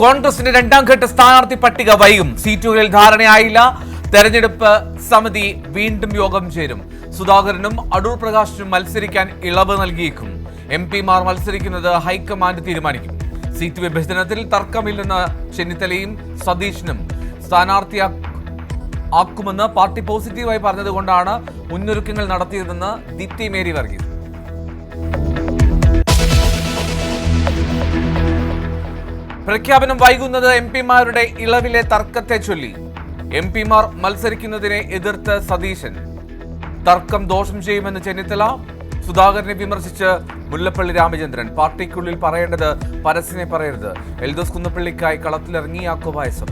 കോൺഗ്രസിന്റെ രണ്ടാം ഘട്ട സ്ഥാനാർത്ഥി പട്ടിക വൈകും. സീറ്റുകളിൽ ധാരണയായില്ല. തെരഞ്ഞെടുപ്പ് സമിതി വീണ്ടും യോഗം ചേരും. സുധാകരനും അടൂർ പ്രകാശിനും മത്സരിക്കാൻ ഇളവ് നൽകിയേക്കും. MP-മാർ മത്സരിക്കുന്നത് ഹൈക്കമാൻഡ് തീരുമാനിക്കും. സീറ്റ് വിഭജനത്തിൽ തർക്കമില്ലെന്ന് ചെന്നിത്തലയും സതീശനും സ്ഥാനാർത്ഥിയാക്കുമെന്ന് പാർട്ടി പോസിറ്റീവായി പറഞ്ഞതുകൊണ്ടാണ് മുന്നൊരുക്കങ്ങൾ നടത്തിയതെന്ന് ദീപ്തി മേരി വർഗീസ്. പ്രഖ്യാപനം വൈകുന്നത് MP-മാരുടെ ഇളവിലെ തർക്കത്തെ ചൊല്ലി. MP-മാർ മത്സരിക്കുന്നതിനെ എതിർത്ത് സതീശൻ. തർക്കം ദോഷം ചെയ്യുമെന്ന് ചെന്നിത്തല. സുധാകരനെ വിമർശിച്ച് മുല്ലപ്പള്ളി രാമചന്ദ്രൻ. പാർട്ടിക്കുള്ളിൽ പറയേണ്ടത് പരസ്യനെ പറയരുത്. എൽദോസ് കുന്നപ്പള്ളിക്കായി കളത്തിലിറങ്ങി യാക്കോബ് വയസ്സം.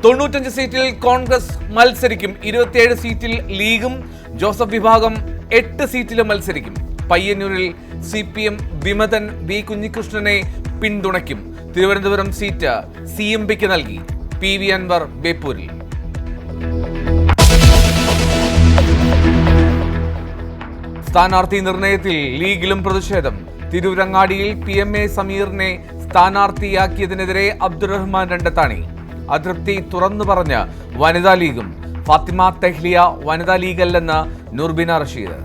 തൊണ്ണൂറ്റഞ്ച് സീറ്റിൽ കോൺഗ്രസ് മത്സരിക്കും. 27 സീറ്റിൽ ലീഗും ജോസഫ് വിഭാഗം 8 സീറ്റിലും മത്സരിക്കും. പയ്യന്നൂരിൽ CPM വിമതൻ വി കുഞ്ഞികൃഷ്ണനെ പിന്തുണയ്ക്കും. തിരുവനന്തപുരം സീറ്റ് CMPക്ക് നൽകി. PV അൻവർ ബേപ്പൂരിൽ. സ്ഥാനാർത്ഥി നിർണയത്തിൽ ലീഗിലും പ്രതിഷേധം. തിരൂരങ്ങാടിയിൽ PMA സമീറിനെ സ്ഥാനാർത്ഥിയാക്കിയതിനെതിരെ അബ്ദുറഹ്മാൻ രണ്ടത്താണി. അതൃപ്തി തുറന്നു പറഞ്ഞ് വനിതാ ലീഗും. ഫാത്തിമ തെഹ്ലിയ വനിതാ ലീഗല്ലെന്ന് നൂർബിന റഷീദ്.